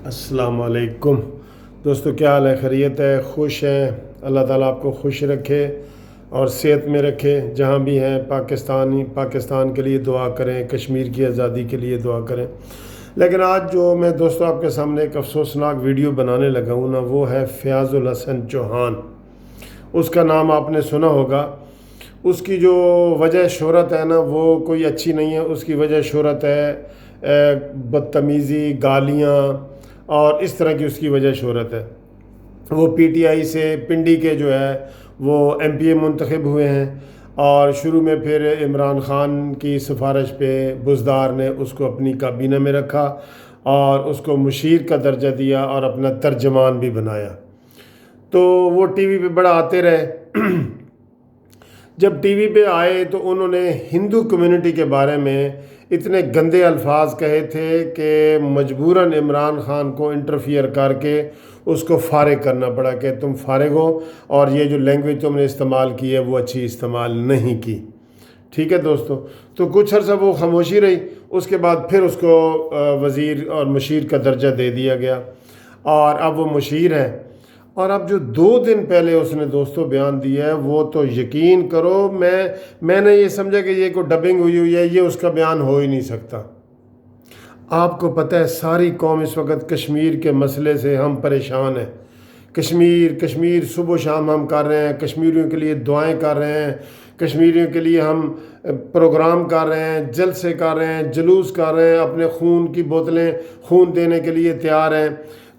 السلام علیکم دوستو، کیا حال ہے؟ خیریت ہے؟ خوش ہیں؟ اللہ تعالیٰ آپ کو خوش رکھے اور صحت میں رکھے جہاں بھی ہیں۔ پاکستان کے لیے دعا کریں، کشمیر کی آزادی کے لیے دعا کریں۔ لیکن آج جو میں دوستو آپ کے سامنے ایک افسوسناک ویڈیو بنانے لگا ہوں نا، وہ ہے فیاض الحسن چوھان۔ اس کا نام آپ نے سنا ہوگا۔ اس کی جو وجہ شہرت ہے نا، وہ کوئی اچھی نہیں ہے۔ اس کی وجہ شہرت ہے بدتمیزی، گالیاں اور اس طرح کی اس کی وجہ شہرت ہے۔ وہ پی ٹی آئی سے پنڈی کے جو ہے وہ ایم پی اے منتخب ہوئے ہیں، اور شروع میں پھر عمران خان کی سفارش پہ بزدار نے اس کو اپنی کابینہ میں رکھا اور اس کو مشیر کا درجہ دیا اور اپنا ترجمان بھی بنایا۔ تو وہ ٹی وی پہ بڑا آتے رہے۔ جب ٹی وی پہ آئے تو انہوں نے ہندو کمیونٹی کے بارے میں اتنے گندے الفاظ کہے تھے کہ مجبوراً عمران خان کو انٹرفیئر کر کے اس کو فارغ کرنا پڑا کہ تم فارغ ہو، اور یہ جو لینگویج تم نے استعمال کی ہے وہ اچھی استعمال نہیں کی۔ ٹھیک ہے دوستو، تو کچھ عرصہ وہ خاموشی رہی۔ اس کے بعد پھر اس کو وزیر اور مشیر کا درجہ دے دیا گیا، اور اب وہ مشیر ہے۔ اور اب جو 2 دن پہلے اس نے دوستو بیان دیا ہے، وہ تو یقین کرو میں نے یہ سمجھا کہ یہ کوئی ڈبنگ ہوئی ہے، یہ اس کا بیان ہو ہی نہیں سکتا۔ آپ کو پتہ ہے ساری قوم اس وقت کشمیر کے مسئلے سے ہم پریشان ہیں۔ کشمیر صبح و شام ہم کر رہے ہیں، کشمیریوں کے لیے دعائیں کر رہے ہیں، کشمیریوں کے لیے ہم پروگرام کر رہے ہیں، جلسے کر رہے ہیں، جلوس کر رہے ہیں، اپنے خون کی بوتلیں خون دینے کے لیے تیار ہیں۔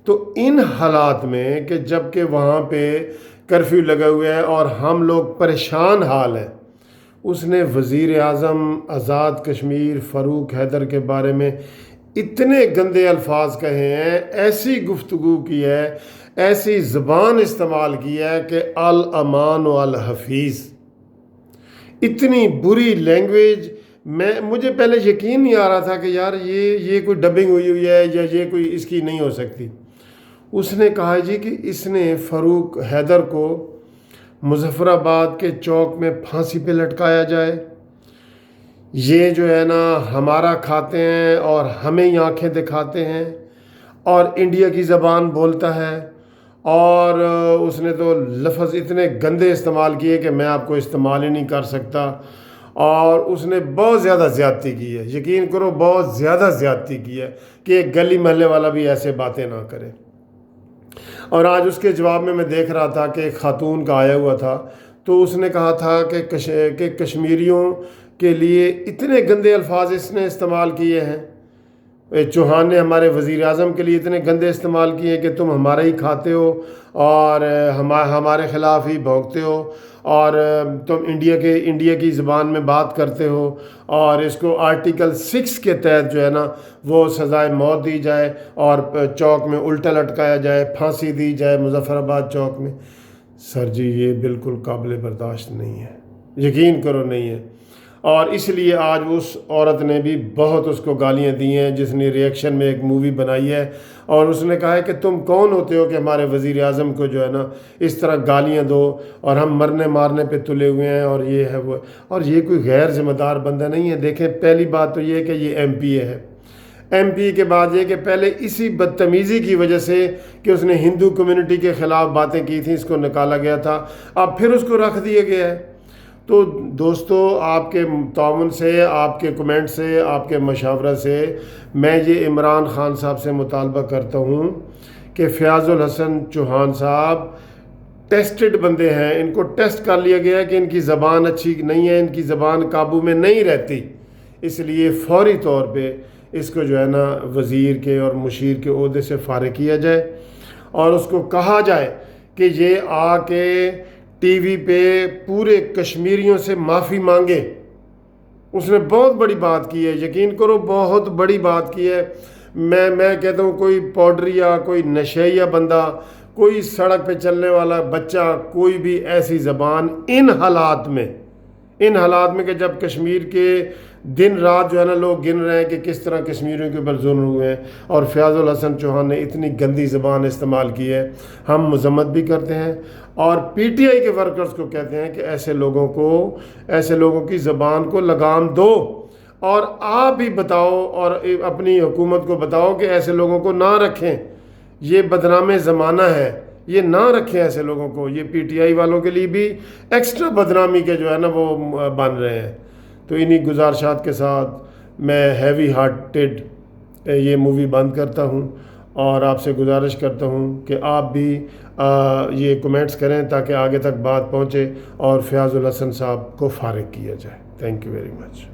تو ان حالات میں کہ جب کہ وہاں پہ کرفیو لگا ہوا ہے اور ہم لوگ پریشان حال ہیں، اس نے وزیر اعظم آزاد کشمیر فاروق حیدر کے بارے میں اتنے گندے الفاظ کہے ہیں، ایسی گفتگو کی ہے، ایسی زبان استعمال کی ہے کہ الامان و الحفیظ، اتنی بری لینگویج۔ مجھے پہلے یقین نہیں آ رہا تھا کہ یار یہ کوئی ڈبنگ ہوئی ہے یا یہ کوئی اس کی نہیں ہو سکتی۔ اس نے کہا جی کہ اس نے فاروق حیدر کو مظفر آباد کے چوک میں پھانسی پہ لٹکایا جائے۔ یہ جو ہے نا ہمارا کھاتے ہیں اور ہمیں ہی آنکھیں دکھاتے ہیں، اور انڈیا کی زبان بولتا ہے، اور اس نے تو لفظ اتنے گندے استعمال کیے کہ میں آپ کو استعمال ہی نہیں کر سکتا۔ اور اس نے بہت زیادہ زیادتی کی ہے، یقین کرو بہت زیادہ زیادتی کی ہے کہ ایک گلی محلے والا بھی ایسے باتیں نہ کرے۔ اور آج اس کے جواب میں دیکھ رہا تھا کہ ایک خاتون کا آیا ہوا تھا، تو اس نے کہا تھا کہ کشمیریوں کے لیے اتنے گندے الفاظ اس نے استعمال کیے ہیں۔ چوھان نے ہمارے وزیراعظم کے لیے اتنے گندے استعمال کیے کہ تم ہمارا ہی کھاتے ہو اور ہمارے خلاف ہی بھونکتے ہو، اور تم انڈیا کی زبان میں بات کرتے ہو، اور اس کو آرٹیکل 6 کے تحت جو ہے نا وہ سزائے موت دی جائے اور چوک میں الٹا لٹکایا جائے، پھانسی دی جائے مظفر آباد چوک میں۔ سر جی یہ بالکل قابل برداشت نہیں ہے، یقین کرو نہیں ہے۔ اور اس لیے آج اس عورت نے بھی بہت اس کو گالیاں دی ہیں، جس نے ریئیکشن میں ایک مووی بنائی ہے، اور اس نے کہا ہے کہ تم کون ہوتے ہو کہ ہمارے وزیر اعظم کو جو ہے نا اس طرح گالیاں دو، اور ہم مرنے مارنے پہ تلے ہوئے ہیں، اور یہ ہے وہ، اور یہ کوئی غیر ذمہ دار بندہ نہیں ہے۔ دیکھیں پہلی بات تو یہ کہ یہ ایم پی اے ہے۔ ایم پی کے بعد یہ کہ پہلے اسی بدتمیزی کی وجہ سے کہ اس نے ہندو کمیونٹی کے خلاف باتیں کی تھیں، اس کو نکالا گیا تھا، اب پھر اس کو رکھ دیا گیا ہے۔ تو دوستو آپ کے تعاون سے، آپ کے کمنٹ سے، آپ کے مشاورت سے میں یہ عمران خان صاحب سے مطالبہ کرتا ہوں کہ فیاض الحسن چوھان صاحب ٹیسٹڈ بندے ہیں، ان کو ٹیسٹ کر لیا گیا ہے کہ ان کی زبان اچھی نہیں ہے، ان کی زبان قابو میں نہیں رہتی، اس لیے فوری طور پہ اس کو جو ہے نا وزیر کے اور مشیر کے عہدے سے فارغ کیا جائے، اور اس کو کہا جائے کہ یہ آ کے ٹی وی پہ پورے کشمیریوں سے معافی مانگے۔ اس نے بہت بڑی بات کی ہے، یقین کرو بہت بڑی بات کی ہے۔ میں کہتا ہوں کوئی پاؤڈریا، کوئی نشیہ بندہ، کوئی سڑک پہ چلنے والا بچہ، کوئی بھی ایسی زبان ان حالات میں کہ جب کشمیر کے دن رات جو ہے نا لوگ گن رہے ہیں کہ کس طرح کشمیریوں کے اوپر ظلم ہوئے ہیں، اور فیاض الحسن چوھان نے اتنی گندی زبان استعمال کی ہے، ہم مذمت بھی کرتے ہیں، اور پی ٹی آئی کے ورکرز کو کہتے ہیں کہ ایسے لوگوں کی زبان کو لگام دو۔ اور آپ بھی بتاؤ اور اپنی حکومت کو بتاؤ کہ ایسے لوگوں کو نہ رکھیں، یہ بدنام زمانہ ہے، یہ نہ رکھیں ایسے لوگوں کو. یہ پی ٹی آئی والوں کے لیے بھی ایکسٹرا بدنامی کے جو ہے نا وہ بن رہے ہیں. تو انہی گزارشات کے ساتھ میں ہیوی ہارٹیڈ یہ مووی بند کرتا ہوں، اور آپ سے گزارش کرتا ہوں کہ آپ بھی یہ کمنٹس کریں تاکہ آگے تک بات پہنچے اور فیاض الحسن صاحب کو فارغ کیا جائے. Thank you very much.